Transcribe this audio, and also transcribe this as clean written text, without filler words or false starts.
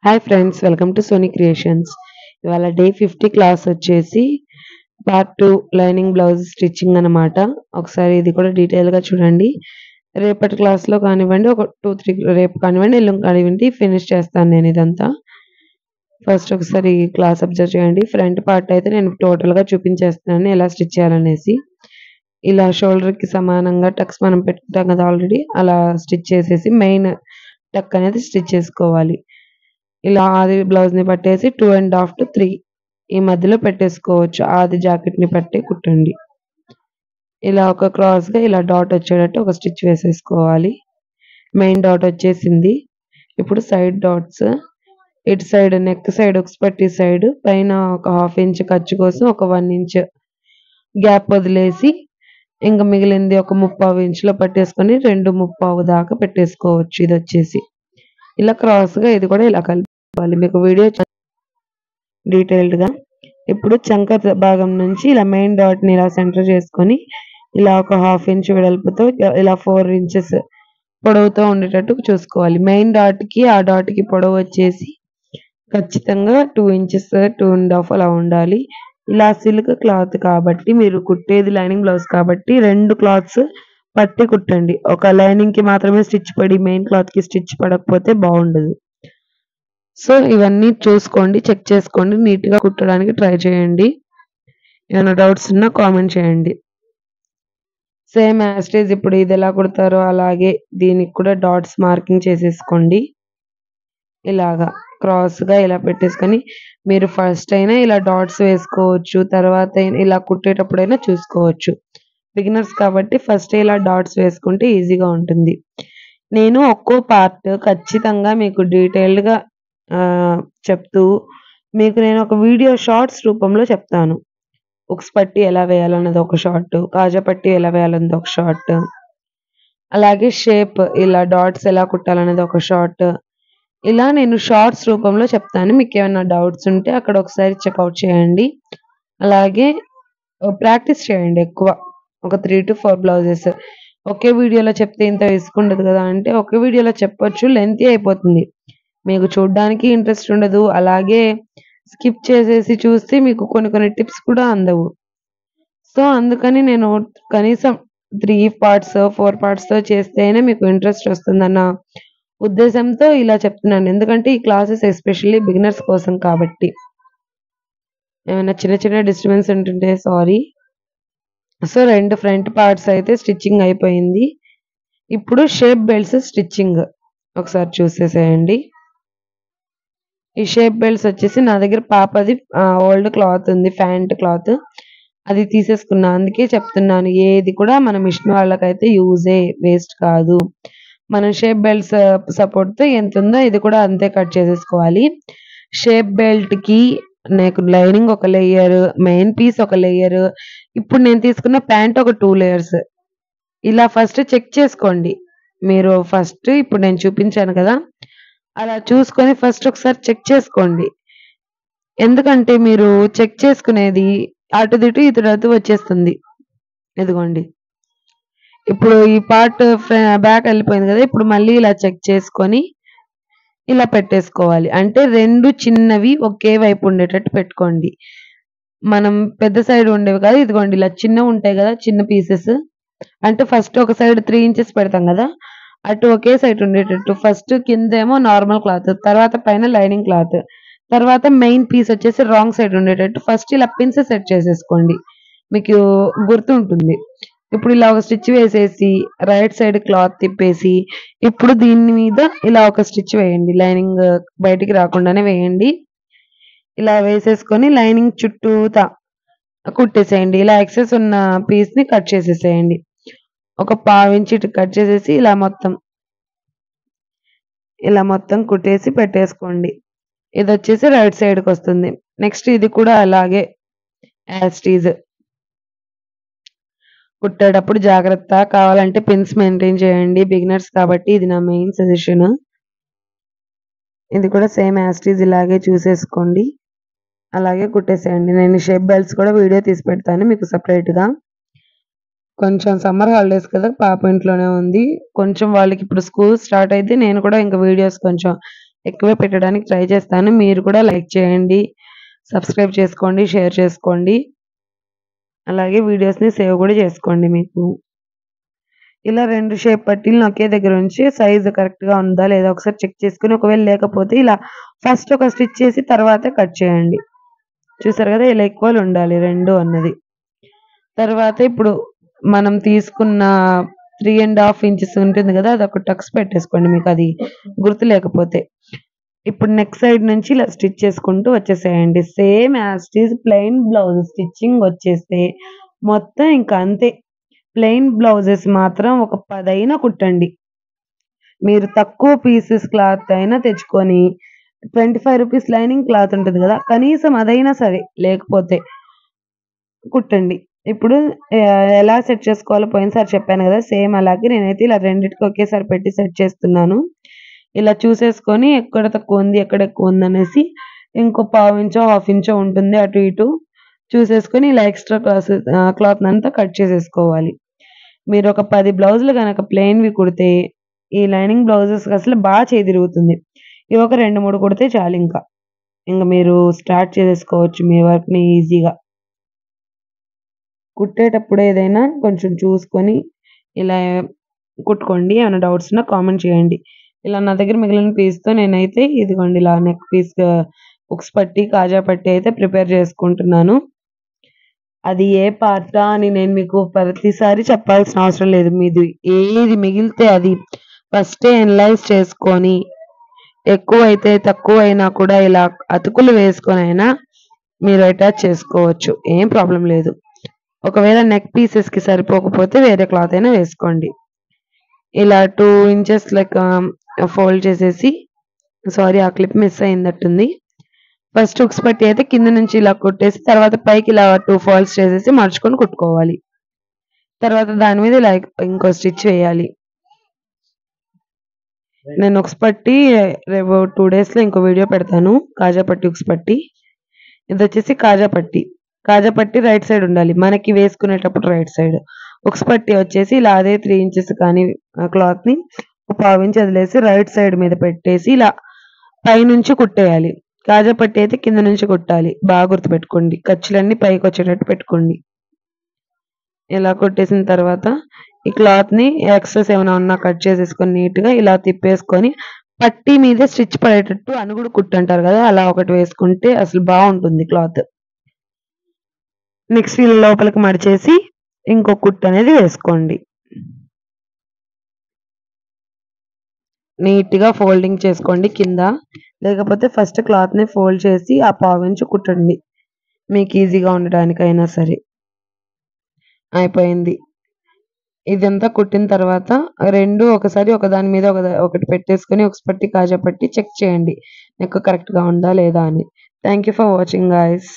Hi friends, welcome to Sony Creations. ఇవాళ day 50 class వచ్చేసి part 2 lining blouse stitching అనమాట. ఒకసారి ఇది కూడా డీటెయిల్గా చూడండి. రేపటి క్లాస్లో కానివ్వండి, ఒక 2-3 రేపు కానివ్వండి, ఎల్లుండి కానివ్వండి ఫినిష్ చేస్తాను నేను ఇదంతా. ఫస్ట్ ఒకసారి క్లాస్ అబ్జర్వ్ చేయండి. ఫ్రంట్ పార్ట్ అయితే నేను టోటల్గా చూపించేస్తున్నాను ఎలా స్టిచ్ చేయాలనేసి. ఇలా షోల్డర్కి సమానంగా టక్స్ మనం పెట్టుకుంటాం కదా ఆల్రెడీ, అలా స్టిచ్ చేసేసి మెయిన్ టక్ అనేది స్టిచ్ చేసుకోవాలి. ఇలా ఆది బ్లౌజ్ని పట్టేసి 2.5 to 3 ఈ మధ్యలో పెట్టేసుకోవచ్చు. ఆది జాకెట్ని పట్టి కుట్టండి. ఇలా ఒక క్రాస్గా ఇలా డాట్ వచ్చేటట్టు ఒక స్టిచ్ వేసేసుకోవాలి. మెయిన్ డాట్ వచ్చేసింది. ఇప్పుడు సైడ్ డాట్స్, ఇటు సైడ్ నెక్ సైడ్ ఉక్స్పట్టి సైడ్ పైన ఒక 1/2 ఇంచ్ ఖర్చు కోసం ఒక 1 ఇంచ్ గ్యాప్ వదిలేసి ఇంకా మిగిలింది ఒక 3/4 ఇంచులో పట్టేసుకొని 2.75 దాకా పెట్టేసుకోవచ్చు. ఇది వచ్చేసి ఇలా క్రాస్గా ఇది కూడా ఇలా కలుపుకోవాలి. మీకు వీడియో డీటెయిల్డ్గా. ఇప్పుడు చంక భాగం నుంచి ఇలా మెయిన్ డాట్ని ఇలా సెంటర్ చేసుకొని ఇలా ఒక 1/2 ఇంచ్ వెడల్పుతో ఇలా 4 ఇంచెస్ పొడవుతో ఉండేటట్టు చూసుకోవాలి. మెయిన్ డాట్కి ఆ డాట్కి పొడవు వచ్చేసి ఖచ్చితంగా 2 ఇంచెస్ 2.5 అలా ఉండాలి. ఇలా సిల్క్ క్లాత్ కాబట్టి మీరు కుట్టేది లైనింగ్ బ్లౌజ్ కాబట్టి 2 క్లాత్స్ పట్టి కుట్టండి. ఒక లైనింగ్కి మాత్రమే స్టిచ్ పడి మెయిన్ క్లాత్కి స్టిచ్ పడకపోతే బాగుండదు. సో ఇవన్నీ చూసుకోండి, చెక్ చేసుకోండి, నీట్గా కుట్టడానికి ట్రై చేయండి. ఏమైనా డౌట్స్ ఉన్నా కామెంట్ చేయండి. సేమ్ యాస్టేజ్ ఇప్పుడు ఇది ఎలా కుడతారో అలాగే దీనికి కూడా డాట్స్ మార్కింగ్ చేసేసుకోండి. ఇలాగా క్రాస్గా ఇలా పెట్టేసుకొని మీరు ఫస్ట్ అయినా ఇలా డాట్స్ వేసుకోవచ్చు, తర్వాత ఇలా కుట్టేటప్పుడైనా చూసుకోవచ్చు. బిగినర్స్ కాబట్టి ఫస్ట్ ఇలా డాట్స్ వేసుకుంటే ఈజీగా ఉంటుంది. నేను ఒక్కో పార్ట్ ఖచ్చితంగా మీకు డీటెయిల్డ్గా చెప్తూ మీకు నేను ఒక వీడియో షార్ట్స్ రూపంలో చెప్తాను. ఉక్స్ పట్టి ఎలా వేయాలన్నది ఒక షార్ట్, కాజా పట్టి ఎలా వేయాలన్నది ఒక షార్ట్, అలాగే షేప్ ఇలా డాట్స్ ఎలా కుట్టాలనేది ఒక షార్ట్. ఇలా నేను షార్ట్స్ రూపంలో చెప్తాను. మీకు ఏమైనా డౌట్స్ ఉంటే అక్కడ ఒకసారి చెక్అవుట్ చేయండి. అలాగే ప్రాక్టీస్ చేయండి ఎక్కువ. ఒక 3 to 4 బ్లౌజెస్ ఒకే వీడియోలో చెప్తే ఇంత వేసుకుండదు కదా అంటే ఒకే వీడియోలో చెప్పొచ్చు, లెంతీ అయిపోతుంది, మీకు చూడడానికి ఇంట్రెస్ట్ ఉండదు. అలాగే స్కిప్ చేసేసి చూస్తే మీకు కొన్ని టిప్స్ కూడా అందవు. సో అందుకని నేను కనీసం 3 parts 4 partsతో చేస్తేనే మీకు ఇంట్రెస్ట్ వస్తుందన్న ఉద్దేశంతో ఇలా చెప్తున్నాను. ఎందుకంటే ఈ క్లాసెస్ ఎస్పెషల్లీ బిగినర్స్ కోసం కాబట్టి. ఏమైనా చిన్న డిస్టర్బెన్స్ ఉంటుంటే సారీ. సో 2 ఫ్రంట్ పార్ట్స్ అయితే స్టిచ్చింగ్ అయిపోయింది. ఇప్పుడు షేప్ బెల్ట్స్ స్టిచ్చింగ్ ఒకసారి చూసేసేయండి. ఈ షేప్ బెల్ట్స్ వచ్చేసి నా దగ్గర పాపది ఓల్డ్ క్లాత్ ఉంది, ప్యాంట్ క్లాత్, అది తీసేసుకున్నా. అందుకే చెప్తున్నాను, ఏది కూడా మన మిషన్ వాళ్ళకైతే యూజే, వేస్ట్ కాదు. మనం షేప్ బెల్ట్స్ సపోర్ట్తో ఎంత ఉందో ఇది కూడా అంతే కట్ చేసేసుకోవాలి. షేప్ బెల్ట్కి నాకు లైనింగ్ ఒక లేయర్, మెయిన్ పీస్ ఒక లేయర్, ఇప్పుడు నేను తీసుకున్న ప్యాంట్ ఒక 2 layers. ఇలా ఫస్ట్ చెక్ చేసుకోండి. మీరు ఫస్ట్ ఇప్పుడు నేను చూపించాను కదా, అలా చూసుకొని ఫస్ట్ ఒకసారి చెక్ చేసుకోండి. ఎందుకంటే మీరు చెక్ చేసుకునేది అటుదిటు ఇటుదటు వచ్చేస్తుంది. ఇదిగోండి, ఇప్పుడు ఈ పార్ట్ బ్యాక్ వెళ్ళిపోయింది కదా, ఇప్పుడు మళ్ళీ ఇలా చెక్ చేసుకొని ఇలా పెట్టేసుకోవాలి. అంటే 2 చిన్నవి ఒకే వైపు ఉండేటట్టు పెట్టుకోండి. మనం పెద్ద సైడ్ ఉండేవి కదా, ఇదిగోండి ఇలా చిన్నవి ఉంటాయి కదా, చిన్న పీసెస్. అంటే ఫస్ట్ ఒక సైడ్ 3 ఇంచెస్ పెడతాం కదా, అటు ఒకే సైడ్ ఉండేటట్టు ఫస్ట్ కిందేమో నార్మల్ క్లాత్, తర్వాత పైన లైనింగ్ క్లాత్, తర్వాత మెయిన్ పీస్ వచ్చేసి రాంగ్ సైడ్ ఉండేటట్టు ఫస్ట్ ఇలా పిన్స్ సెట్ చేసేసుకోండి, మీకు గుర్తుంటుంది. ఇప్పుడు ఇలా ఒక స్టిచ్ వేసేసి రైట్ సైడ్ క్లాత్ తిప్పేసి ఇప్పుడు దీని మీద ఇలా ఒక స్టిచ్ వేయండి. లైనింగ్ బయటికి రాకుండానే వేయండి. ఇలా వేసేసుకొని లైనింగ్ చుట్టూతా కుట్టేసేయండి. ఇలా ఎక్సెస్ ఉన్న పీస్ని కట్ చేసేసేయండి. ఒక 1/2 ఇంచ్ ఇటు కట్ చేసేసి ఇలా మొత్తం కుట్టేసి పెట్టేసుకోండి. ఇది వచ్చేసి రైట్ సైడ్కి వస్తుంది. నెక్స్ట్ ఇది కూడా అలాగే యాస్టీజ్. కుట్టేటప్పుడు జాగ్రత్త, కావాలంటే పిన్స్ మెయింటైన్ చేయండి. బిగినర్స్ కాబట్టి ఇది నా మెయిన్ సజెషన్. ఇది కూడా సేమ్ యాస్టీజ్ ఇలాగే చూసేసుకోండి, అలాగే కుట్టేసేయండి. నేను షేప్ బెల్ట్స్ కూడా వీడియో తీసి పెడతాను మీకు సపరేట్గా. కొంచెం సమ్మర్ హాలిడేస్ కదా, పాప ఇంట్లోనే ఉంది. కొంచెం వాళ్ళకి ఇప్పుడు స్కూల్ స్టార్ట్ అయితే నేను కూడా ఇంకా వీడియోస్ కొంచెం ఎక్కువే పెట్టడానికి ట్రై చేస్తాను. మీరు కూడా లైక్ చేయండి, సబ్స్క్రైబ్ చేసుకోండి, షేర్ చేసుకోండి. అలాగే వీడియోస్‌ని సేవ్ కూడా చేసుకోండి మీకు. ఇలా 2 షేప్ పట్టీలను ఒకే దగ్గర ఉంచి సైజు కరెక్ట్‌గా ఉందా లేదా ఒకసారి చెక్ చేసుకొని ఒకవేళ లేకపోతే ఇలా ఫస్ట్ ఒక స్టిచ్ చేసి తర్వాత కట్ చేయండి. చూసారు కదా! ఇలా ఈక్వల్ ఉండాలి 2 అన్నది. తర్వాత ఇప్పుడు మనం తీసుకున్న 3½ ఇంచెస్ ఉంటుంది కదా! అదొక టక్స్ పెట్టేసుకోండి మీకది గుర్తు లేకపోతే. ఇప్పుడు నెక్ సైడ్ నుంచి ఇలా స్టిచ్ చేసుకుంటూ వచ్చేసేయండి. Same as it is plain blouse stitching వచ్చేస్తే మొత్తం ఇంక అంతే. ప్లెయిన్ బ్లౌజెస్ మాత్రం ఒక 10 అయినా కుట్టండి. మీరు తక్కువ పీసెస్ క్లాత్ అయినా తెచ్చుకొని 25 రూపీస్ లైనింగ్ క్లాత్ ఉంటది గదా! కనీసం అదైనా సరే లేకపోతే కుట్టండి. ఇప్పుడు ఎలా సెట్ చేసుకోవాలో పోయినసారి చెప్పాను గదా! సేమ్ అలాగే నేనైతే ఇలా రెండిటికి ఒకేసారి పెట్టి సెట్ చేస్తున్నాను. ఇలా చూసేసుకొని ఎక్కడ తక్కువుంది, ఎక్కడ ఎక్కువుందనేసి ఇంకో పావించో, హాఫ్ ఇంచో ఉంటుంది అటు ఇటు చూసేసుకొని ఇలా ఎక్స్‌ట్రా క్లాత్‌నంతా కట్ చేసేసుకోవాలి. మీరొక 10 బ్లౌజులు గనక ప్లెయిన్‌వి కుడితే ఈ లైనింగ్ బ్లౌజెస్‌కి అసలు చేయి తిరుగుతుంది. ఇవి ఒక 2, 3 కుడితే చాలింక. ఇంక మీరు స్టార్ట్ చేసేసుకోవచ్చు మీ వర్క్‌ని ఈజీగా. కుట్టేటప్పుడు ఏదైనా కొంచెం చూసుకొని ఇలా కుట్టుకోండి. ఏమైనా డౌట్స్ ఉన్నా కామెంట్ చేయండి. ఇలా నా దగ్గర మిగిలిన పీస్‌తో నేనైతే ఇదిగోండి ఇలా నెక్ పీస్ ఉక్స్ పట్టి, కాజా పట్టి అయితే ప్రిపేర్ చేసుకుంటున్నాను. అది ఏ పార్టా అని నేను మీకు ప్రతిసారి చెప్పాల్సిన అవసరం లేదు. మీది ఏది మిగిలితే అది ఫస్టే అనలైజ్ చేసుకొని, ఎక్కువైతే తక్కువైనా కూడా ఇలా అతుకులు వేసుకొనైనా మీరు అటాచ్ చేసుకోవచ్చు. ఏం ప్రాబ్లమ్ లేదు. ఒకవేళ నెక్ పీసెస్‌కి సరిపోకపోతే వేరే క్లాత్ అయినా వేసుకోండి. ఇలా 2 ఇంచెస్ ఫోల్డ్ చేసేసి సారీ ఆ క్లిప్ మిస్ అయిందట్టుంది. ఫస్ట్ హుక్స్ పట్టి అయితే కింద నుంచి ఇలా కుట్టేసి తర్వాత పైకి ఇలా 2 ఫోల్డ్స్ చేసేసి మడుచుకొని కుట్టుకోవాలి. తర్వాత దాని మీద ఇలా ఇంకో స్టిచ్ వేయాలి. నేను హుక్స్ పట్టి రేపు 2 డేస్‌లో ఇంకో వీడియో పెడతాను. కాజా పట్టి హుక్స్ పట్టి. ఇదొచ్చేసి కాజా పట్టి. కాజా పట్టి రైట్ సైడ్ ఉండాలి. మనకి వేసుకునేటప్పుడు రైట్ సైడ్. హుక్స్ పట్టి వచ్చేసి ఇలా అదే 3 ఇంచెస్ కానీ క్లాత్‌ని ఒక పావించి వదిలేసి రైట్ సైడ్ మీద పెట్టేసి ఇలా పైనుంచి కుట్టేయాలి. కాజా పట్టి అయితే కింద నుంచి కుట్టాలి. బాగా గుర్తుపెట్టుకోండి. ఖర్చులన్నీ పైకొచ్చేటట్టు పెట్టుకోండి. ఇలా కుట్టేసిన తర్వాత ఈ క్లాత్‌ని ఎక్సెస్ ఏమైనా ఉన్నా కట్ చేసేసుకొని నీట్‌గా ఇలా తిప్పేసుకొని పట్టీ మీదే స్టిచ్ పడేటట్టు అనుగుడు కుట్టు అంటారు కదా! అలా ఒకటి వేసుకుంటే అసలు బావుంటుంది క్లాత్. నెక్స్ట్ ఇలా లోపలికి మడిచేసి ఇంకో కుట్టు అనేది వేసుకోండి. నీట్‌గా ఫోల్డింగ్ చేసుకోండి కింద. లేకపోతే ఫస్ట్ క్లాత్‌ని ఫోల్డ్ చేసి ఆ పావించి కుట్టండి. మీకు ఈజీగా ఉండడానికైనా సరే. అయిపోయింది. ఇదంతా కుట్టిన తర్వాత 2 ఒకసారి ఒకదాని మీద ఒకటి పెట్టేసుకొని హుక్స్ పట్టి, కాజా పట్టి చెక్ చేయండి. నెక్ కరెక్ట్‌గా ఉందా లేదా అని. Thank you for watching guys.